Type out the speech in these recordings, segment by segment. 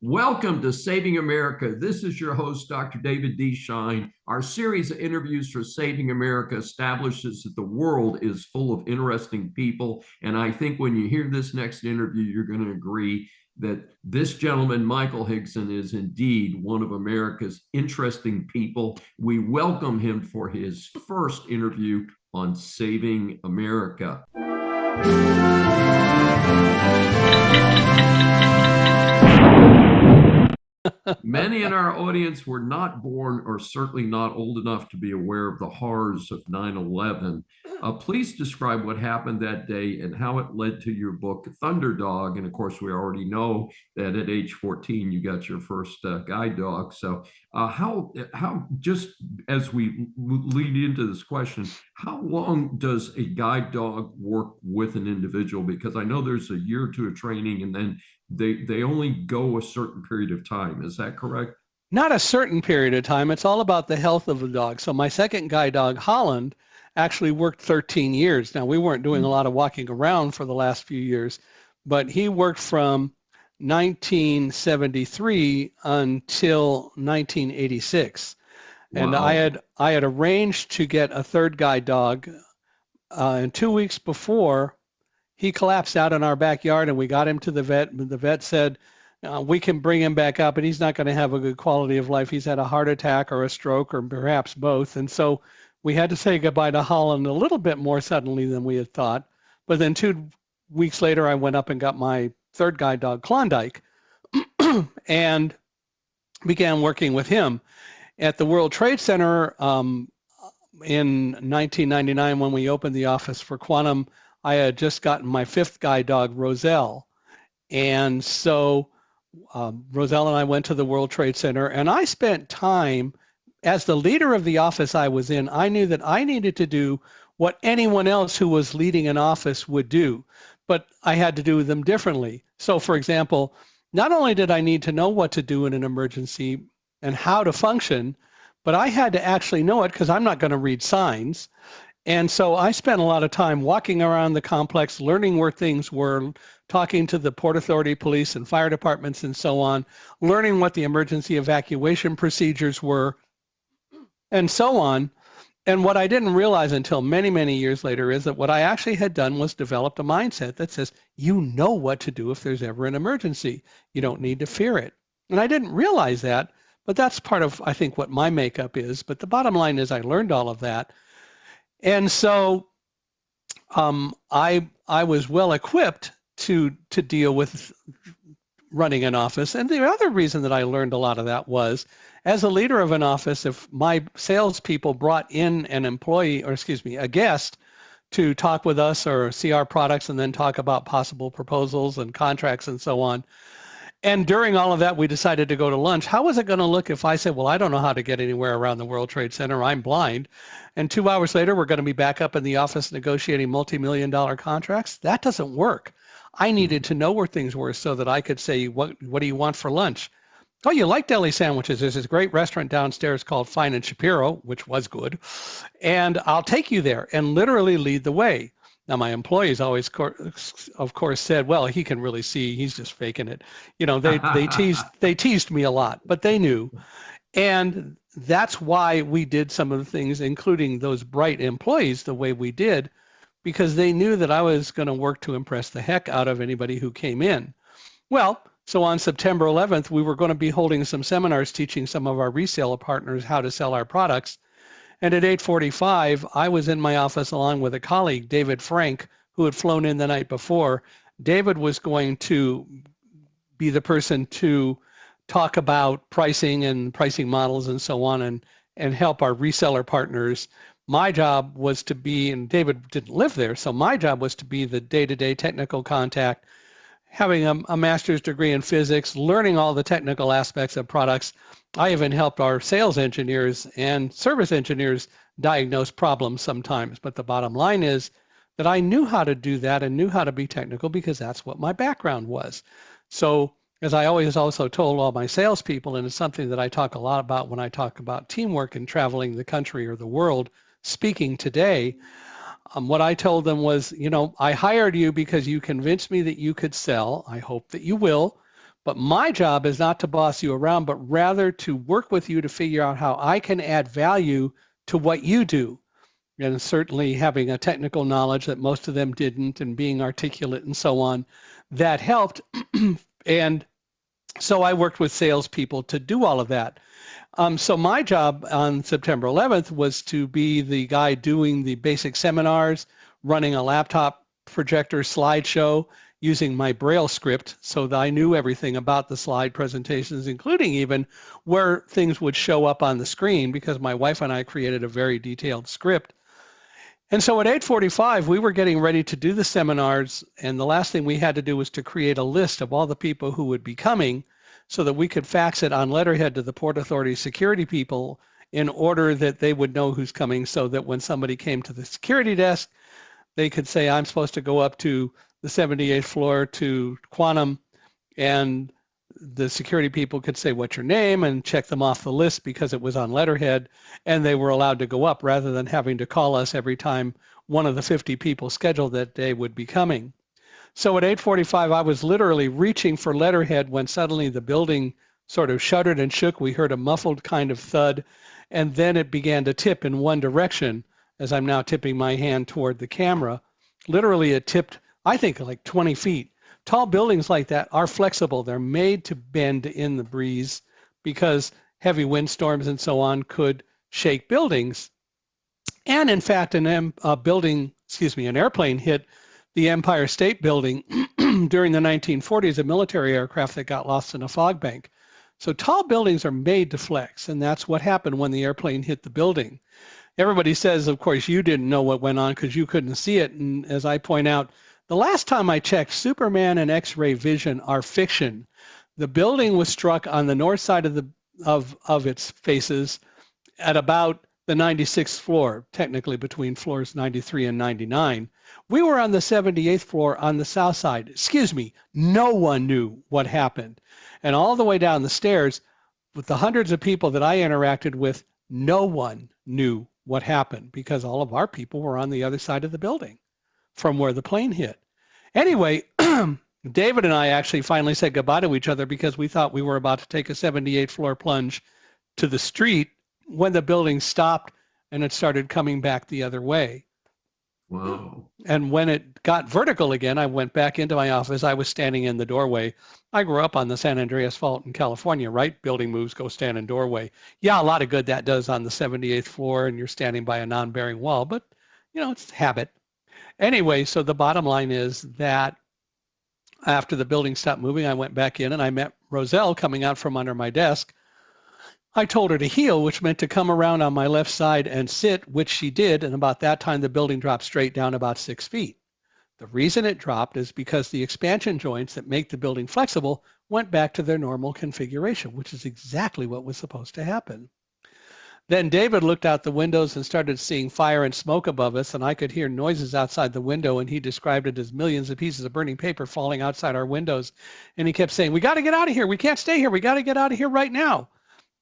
Welcome to Saving America. This is your host, Dr. David D. Schein. Our series of interviews for Saving America establishes that the world is full of interesting people. And I think when you hear this next interview, you're going to agree that this gentleman, Michael Hingson, is indeed one of America's interesting people. We welcome him for his first interview on Saving America. Many in our audience were not born or certainly not old enough to be aware of the horrors of 9/11. Please describe what happened that day and how it led to your book, Thunderdog. And of course, we already know that at age 14, you got your first guide dog. So how, just as we lead into this question, how long does a guide dog work with an individual? Because I know there's a year or two of training and then they only go a certain period of time. Is that correct? Not a certain period of time. It's all about the health of the dog. So my second guide dog, Holland, actually worked 13 years. Now, we weren't doing a lot of walking around for the last few years, but he worked from 1973 until 1986. Wow. And I had arranged to get a third guide dog, and 2 weeks before, he collapsed out in our backyard, and we got him to the vet. The vet said, we can bring him back up, but he's not going to have a good quality of life. He's had a heart attack or a stroke or perhaps both. And so we had to say goodbye to Holland a little bit more suddenly than we had thought. But then 2 weeks later, I went up and got my third guide dog, Klondike, and began working with him. At the World Trade Center in 1999, when we opened the office for Quantum, I had just gotten my fifth guide dog, Roselle. And so Roselle and I went to the World Trade Center, and I spent time, as the leader of the office I was in, I knew that I needed to do what anyone else who was leading an office would do, but I had to do them differently. So for example, not only did I need to know what to do in an emergency and how to function, but I had to actually know it because I'm not going to read signs. And so I spent a lot of time walking around the complex, learning where things were, talking to the Port Authority, police, and fire departments, and so on, learning what the emergency evacuation procedures were, and so on. And what I didn't realize until many, many years later is that what I actually had done was developed a mindset that says, you know what to do if there's ever an emergency. You don't need to fear it. And I didn't realize that, but that's part of, I think, what my makeup is. But the bottom line is I learned all of that. And so I was well equipped to deal with running an office. And the other reason that I learned a lot of that was, as a leader of an office, if my salespeople brought in an employee, or excuse me, a guest to talk with us or see our products and then talk about possible proposals and contracts and so on, and during all of that, we decided to go to lunch. How was it going to look if I said, well, I don't know how to get anywhere around the World Trade Center. I'm blind. And 2 hours later, we're going to be back up in the office negotiating multi-million-dollar contracts? That doesn't work. I needed to know where things were so that I could say, what do you want for lunch? Oh, you like deli sandwiches? There's this great restaurant downstairs called Fine and Shapiro, which was good. And I'll take you there and literally lead the way. Now, my employees always, of course, said, well, he can really see, he's just faking it. You know, they teased me a lot, but they knew. And that's why we did some of the things, including those bright employees, the way we did, because they knew that I was going to work to impress the heck out of anybody who came in. Well, so on September 11th, we were going to be holding some seminars teaching some of our reseller partners how to sell our products. And at 8:45, I was in my office along with a colleague, David Frank, who had flown in the night before. David was going to be the person to talk about pricing and pricing models and so on and help our reseller partners. My job was to be, and David didn't live there, so my job was to be the day-to-day technical contact, having a master's degree in physics, learning all the technical aspects of products. I even helped our sales engineers and service engineers diagnose problems sometimes. But the bottom line is that I knew how to do that and knew how to be technical because that's what my background was. So as I always also told all my salespeople, and it's something that I talk a lot about when I talk about teamwork and traveling the country or the world, speaking today, what I told them was, you know, I hired you because you convinced me that you could sell. I hope that you will. But my job is not to boss you around, but rather to work with you to figure out how I can add value to what you do. And certainly having a technical knowledge that most of them didn't and being articulate and so on, that helped. And so I worked with salespeople to do all of that. So my job on September 11th was to be the guy doing the basic seminars, running a laptop projector slideshow, using my Braille script so that I knew everything about the slide presentations, including even where things would show up on the screen, because my wife and I created a very detailed script. And so at 8:45, we were getting ready to do the seminars, and the last thing we had to do was to create a list of all the people who would be coming so that we could fax it on letterhead to the Port Authority security people in order that they would know who's coming, so that when somebody came to the security desk, they could say, I'm supposed to go up to the 78th floor to Quantum, and the security people could say, what's your name, and check them off the list because it was on letterhead, and they were allowed to go up rather than having to call us every time one of the 50 people scheduled that day would be coming. So at 8:45, I was literally reaching for letterhead when suddenly the building sort of shuddered and shook. We heard a muffled kind of thud, and then it began to tip in one direction, as I'm now tipping my hand toward the camera. Literally, it tipped, I think, like 20 feet. Tall buildings like that are flexible. They're made to bend in the breeze because heavy windstorms and so on could shake buildings. And in fact, an airplane hit the Empire State Building during the 1940s, a military aircraft that got lost in a fog bank. So tall buildings are made to flex, and that's what happened when the airplane hit the building. Everybody says, of course, you didn't know what went on because you couldn't see it. And as I point out, the last time I checked, Superman and X-ray vision are fiction. The building was struck on the north side of its faces at about the 96th floor, technically between floors 93 and 99. We were on the 78th floor on the south side. Excuse me, no one knew what happened. And all the way down the stairs, with the hundreds of people that I interacted with, no one knew what happened because all of our people were on the other side of the building from where the plane hit. Anyway, David and I actually finally said goodbye to each other because we thought we were about to take a 78th floor plunge to the street when the building stopped and it started coming back the other way. Wow. And when it got vertical again, I went back into my office. I was standing in the doorway. I grew up on the San Andreas Fault in California, right? Building moves, go stand in doorway. Yeah, a lot of good that does on the 78th floor and you're standing by a non-bearing wall, but it's habit. Anyway, so the bottom line is that after the building stopped moving, I went back in and I met Roselle coming out from under my desk. I told her to heel, which meant to come around on my left side and sit, which she did. And about that time, the building dropped straight down about 6 feet. The reason it dropped is because the expansion joints that make the building flexible went back to their normal configuration, which is exactly what was supposed to happen. Then David looked out the windows and started seeing fire and smoke above us, and I could hear noises outside the window, and he described it as millions of pieces of burning paper falling outside our windows. And he kept saying, we got to get out of here. We can't stay here. We got to get out of here right now.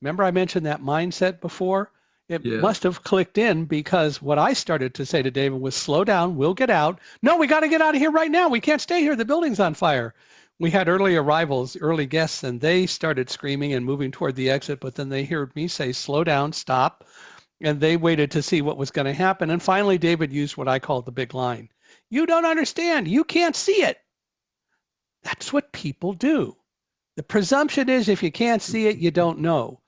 Remember I mentioned that mindset before? It must have clicked in because what I started to say to David was, slow down, we'll get out. No, we got to get out of here right now. We can't stay here. The building's on fire. We had early arrivals, early guests, and they started screaming and moving toward the exit, but then they heard me say, slow down, stop, and they waited to see what was going to happen. And finally, David used what I call the big line. You don't understand. You can't see it. That's what people do. The presumption is if you can't see it, you don't know.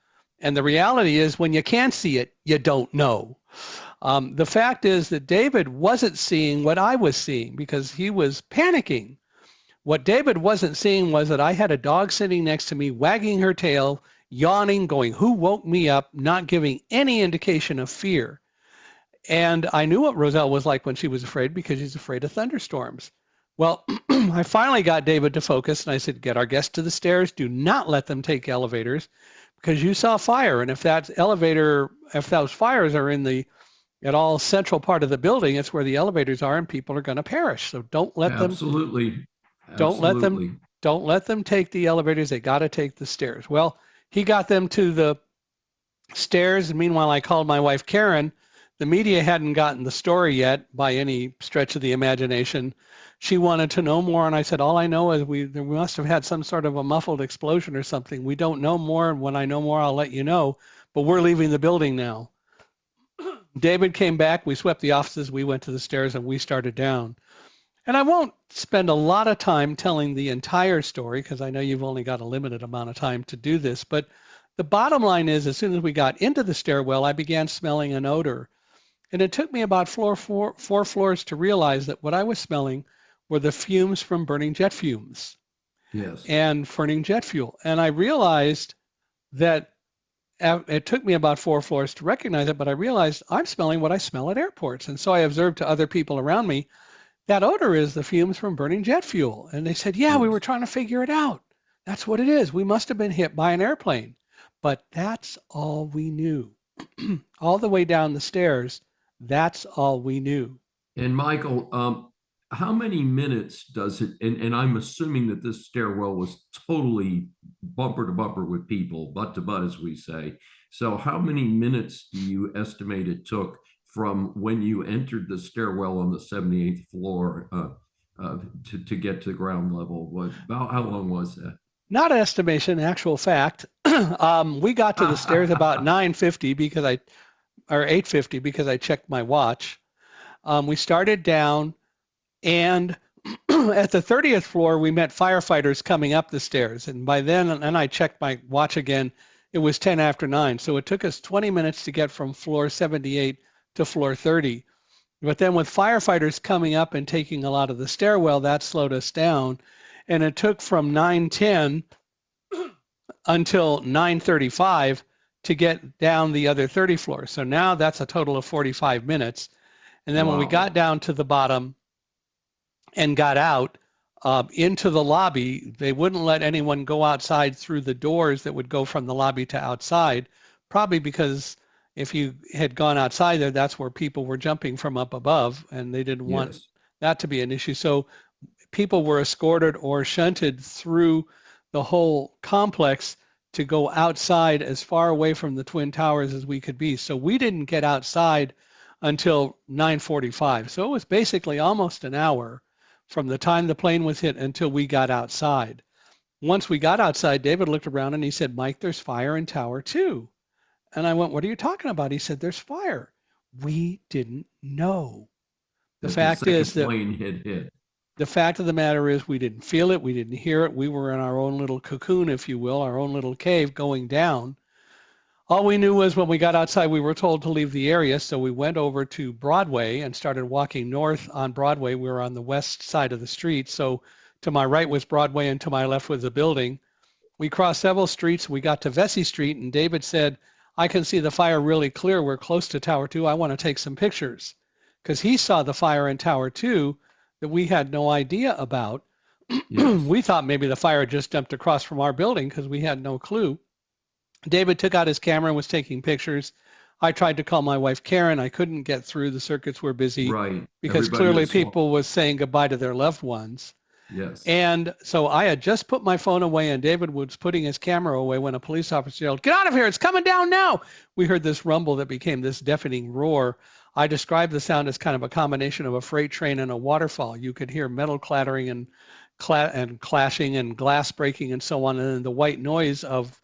And the reality is when you can see it, you don't know. The fact is that David wasn't seeing what I was seeing because he was panicking. What David wasn't seeing was that I had a dog sitting next to me, wagging her tail, yawning, going, who woke me up, not giving any indication of fear. And I knew what Roselle was like when she was afraid because she's afraid of thunderstorms. Well, I finally got David to focus and I said, get our guests to the stairs. Do not let them take elevators because you saw fire. And if those fires are in the at all central part of the building, it's where the elevators are and people are going to perish. So don't let them. Absolutely. Don't let them take the elevators. They got to take the stairs. Well, he got them to the stairs. And meanwhile, I called my wife, Karen, The media hadn't gotten the story yet by any stretch of the imagination. She wanted to know more, and I said, all I know is we must have had some sort of a muffled explosion or something. We don't know more, and when I know more, I'll let you know. But we're leaving the building now. David came back. We swept the offices. We went to the stairs, and we started down. And I won't spend a lot of time telling the entire story because I know you've only got a limited amount of time to do this. But the bottom line is, as soon as we got into the stairwell, I began smelling an odor. And it took me about four floors to realize that what I was smelling were the fumes from burning jet fumes. Yes. And burning jet fuel. And I realized that it took me about 4 floors to recognize it, but I realized I'm smelling what I smell at airports. And so I observed to other people around me, that odor is the fumes from burning jet fuel. And they said, yeah, we were trying to figure it out. That's what it is. We must have been hit by an airplane. But that's all we knew. All the way down the stairs, that's all we knew. And Michael, how many minutes does it, and I'm assuming that this stairwell was totally bumper to bumper with people, butt to butt, as we say. So how many minutes do you estimate it took from when you entered the stairwell on the 78th floor to get to ground level? About how long was that? Not estimation, actual fact. We got to the stairs about 9:50 or 8:50 because I checked my watch. We started down, and at the 30th floor, we met firefighters coming up the stairs. And by then, and I checked my watch again, it was 10 after 9. So it took us 20 minutes to get from floor 78 to floor 30. But then with firefighters coming up and taking a lot of the stairwell, that slowed us down. And it took from 9:10 until 9:35 to get down the other 30 floors. So now that's a total of 45 minutes. And then when we got down to the bottom and got out into the lobby, they wouldn't let anyone go outside through the doors that would go from the lobby to outside, probably because if you had gone outside there, that's where people were jumping from up above, and they didn't want that to be an issue. So people were escorted or shunted through the whole complex to go outside as far away from the Twin Towers as we could be. So we didn't get outside until 9:45. So it was basically almost an hour from the time the plane was hit until we got outside. Once we got outside, David looked around and he said, Mike, there's fire in Tower 2. And I went, what are you talking about? He said, there's fire. We didn't know. The fact is that plane had hit. The fact of the matter is we didn't feel it. We didn't hear it. We were in our own little cocoon, if you will, our own little cave going down. All we knew was when we got outside, we were told to leave the area. So we went over to Broadway and started walking north on Broadway. We were on the west side of the street. So to my right was Broadway and to my left was the building. We crossed several streets. We got to Vesey Street and David said, I can see the fire really clear. We're close to Tower 2. I want to take some pictures because he saw the fire in Tower 2 that we had no idea about. Yes. We thought maybe the fire just jumped across from our building because we had no clue. David took out his camera and was taking pictures. I tried to call my wife, Karen. I couldn't get through. The circuits were busy. Right. Because clearly people was saying goodbye to their loved ones. Yes. And so I had just put my phone away and David was putting his camera away when a police officer yelled, get out of here, it's coming down now. We heard this rumble that became this deafening roar. I described the sound as kind of a combination of a freight train and a waterfall. You could hear metal clattering and clashing and glass breaking and so on. And then the white noise of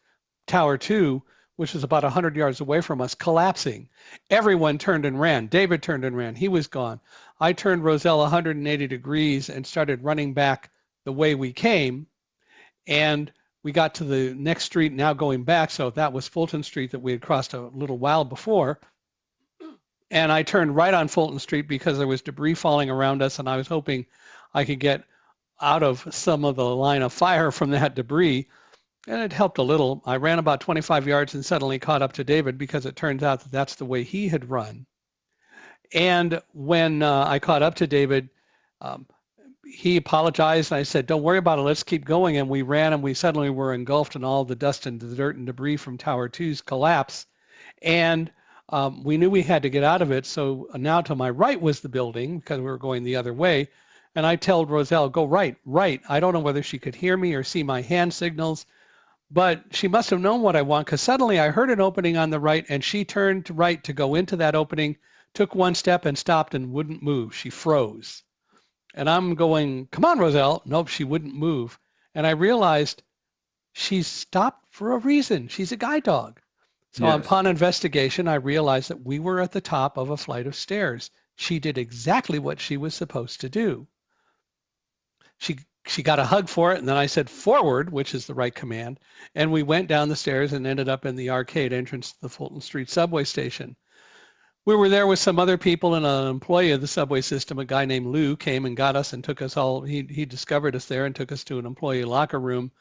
Tower 2, which was about 100 yards away from us, collapsing. Everyone turned and ran. David turned and ran. He was gone. I turned Roselle 180 degrees and started running back the way we came. And we got to the next street now going back. So that was Fulton Street that we had crossed a little while before. And I turned right on Fulton Street because there was debris falling around us. And I was hoping I could get out of some of the line of fire from that debris. And it helped a little. I ran about 25 yards and suddenly caught up to David because it turns out that that's the way he had run. And when I caught up to David, he apologized. And I said, don't worry about it. Let's keep going. And we ran and we suddenly were engulfed in all the dust and the dirt and debris from Tower 2's collapse. And we knew we had to get out of it. So now to my right was the building because we were going the other way. And I told Roselle, go right, right. I don't know whether she could hear me or see my hand signals. But she must have known what I want because suddenly I heard an opening on the right and she turned right to go into that opening took one step and stopped and wouldn't move. She froze. And I'm going, come on, Roselle. Nope, she wouldn't move. And I realized she stopped for a reason. She's a guide dog. So Yes. upon investigation, I realized that we were at the top of a flight of stairs. She did exactly what she was supposed to do. She got a hug for it, and then I said forward, which is the right command, and we went down the stairs and ended up in the arcade entrance to the Fulton Street subway station. We were there with some other people, and an employee of the subway system, a guy named Lou, came and got us and took us all. He discovered us there and took us to an employee locker room.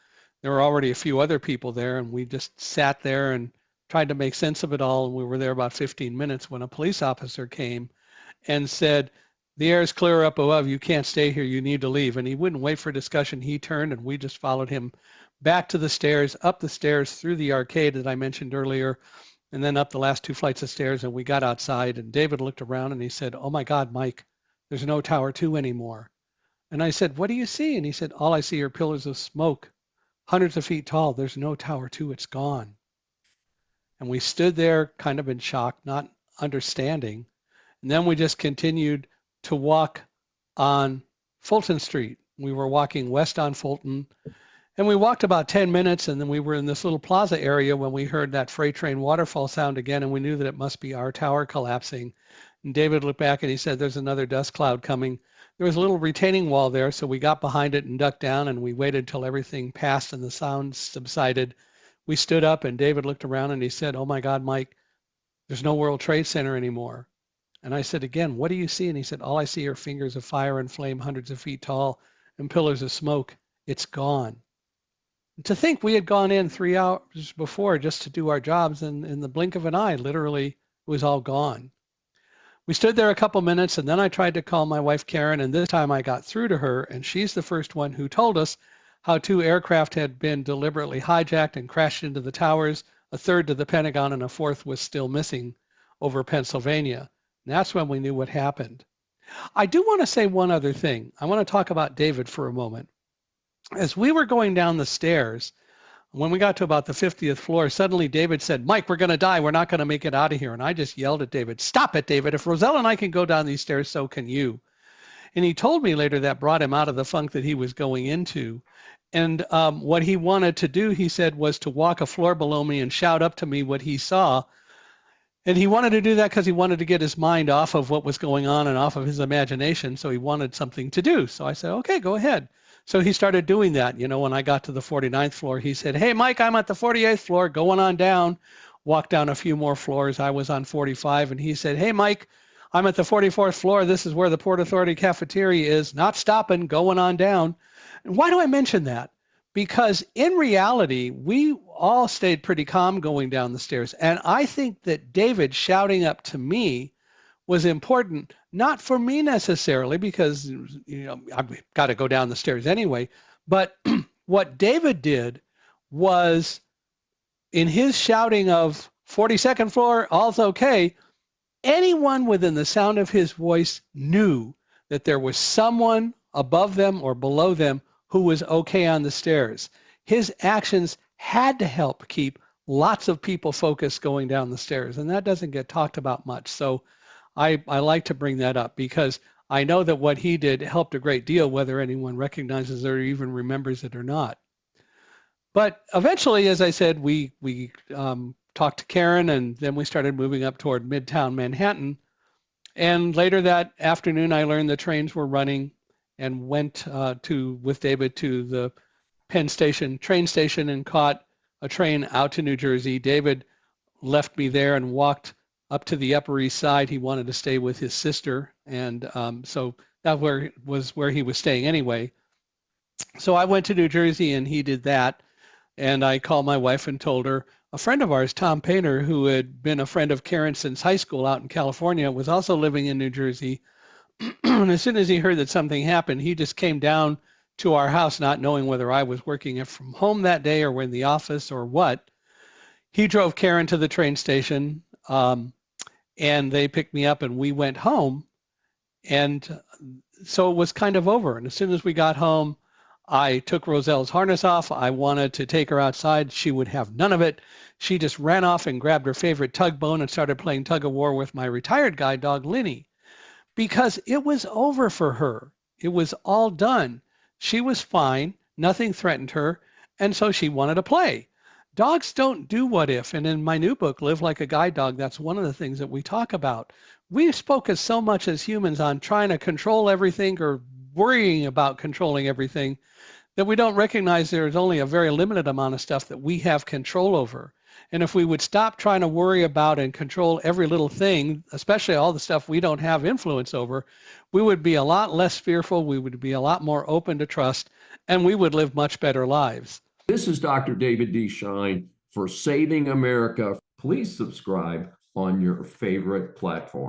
There were already a few other people there, and we just sat there and tried to make sense of it all. And we were there about 15 minutes when a police officer came and said, the air is clear up above. You can't stay here. You need to leave. And he wouldn't wait for discussion. He turned, and we just followed him back to the stairs, up the stairs, through the arcade that I mentioned earlier, and then up the last 2 flights of stairs. And we got outside, and David looked around and he said, oh my God, Mike, there's no Tower 2 anymore. And I said, what do you see? And he said, all I see are pillars of smoke, hundreds of feet tall. There's no Tower 2. It's gone. And we stood there kind of in shock, not understanding. And then we just continued to walk on Fulton Street. We were walking west on Fulton, and we walked about 10 minutes, and then we were in this little plaza area when we heard that freight train waterfall sound again, and we knew that it must be our tower collapsing. And David looked back and he said, there's another dust cloud coming. There was a little retaining wall there, so we got behind it and ducked down, and we waited till everything passed and the sound subsided. We stood up, and David looked around and he said, oh my God, Mike, there's no World Trade Center anymore. And I said, again, what do you see? And he said, all I see are fingers of fire and flame hundreds of feet tall and pillars of smoke. It's gone. And to think we had gone in 3 hours before just to do our jobs, and in the blink of an eye, literally, it was all gone. We stood there a couple minutes, and then I tried to call my wife, Karen, and this time I got through to her, and she's the first one who told us how 2 aircraft had been deliberately hijacked and crashed into the towers, a third to the Pentagon, and a fourth was still missing over Pennsylvania. And that's when we knew what happened. I do want to say one other thing. I want to talk about David for a moment. As we were going down the stairs, when we got to about the 50th floor, suddenly David said, Mike, we're going to die. We're not going to make it out of here. And I just yelled at David, stop it, David. If Roselle and I can go down these stairs, so can you. And he told me later that brought him out of the funk that he was going into. And what he wanted to do, he said, was to walk a floor below me and shout up to me what he saw. And he wanted to do that because he wanted to get his mind off of what was going on and off of his imagination. So he wanted something to do. So I said, okay, go ahead. So he started doing that. You know, when I got to the 49th floor, he said, hey, Mike, I'm at the 48th floor, going on down. Walked down a few more floors. I was on 45. And he said, hey, Mike, I'm at the 44th floor. This is where the Port Authority cafeteria is. Not stopping, going on down. And why do I mention that? Because in reality, we all stayed pretty calm going down the stairs. And I think that David shouting up to me was important, not for me necessarily, because I've got to go down the stairs anyway. But what David did was, in his shouting of 42nd floor, all's okay, anyone within the sound of his voice knew that there was someone above them or below them who was okay on the stairs. His actions had to help keep lots of people focused going down the stairs, and that doesn't get talked about much. So I like to bring that up because I know that what he did helped a great deal, whether anyone recognizes it or even remembers it or not. But eventually, as I said, we talked to Karen, and then we started moving up toward Midtown Manhattan. And later that afternoon, I learned the trains were running, and went with David to the Penn Station train station and caught a train out to New Jersey. David left me there and walked up to the Upper East Side. He wanted to stay with his sister, and so that was where he was staying anyway. So I went to New Jersey, and he did that. And I called my wife and told her a friend of ours, Tom Painter, who had been a friend of Karen since high school out in California, was also living in New Jersey. And as soon as he heard that something happened, he just came down to our house, not knowing whether I was working from home that day or in the office or what. He drove Karen to the train station, and they picked me up, and we went home. And so it was kind of over. And as soon as we got home, I took Roselle's harness off. I wanted to take her outside. She would have none of it. She just ran off and grabbed her favorite tug bone and started playing tug of war with my retired guide dog, Linny, because it was over for her. It was all done. She was fine. Nothing threatened her. And so she wanted to play. Dogs don't do what if. And in my new book, Live Like a Guide Dog, that's one of the things that we talk about. We focus so much as humans on trying to control everything or worrying about controlling everything that we don't recognize there is only a very limited amount of stuff that we have control over. And if we would stop trying to worry about and control every little thing, especially all the stuff we don't have influence over, we would be a lot less fearful, we would be a lot more open to trust, and we would live much better lives. This is Dr. David D. Schein for Saving America. Please subscribe on your favorite platform.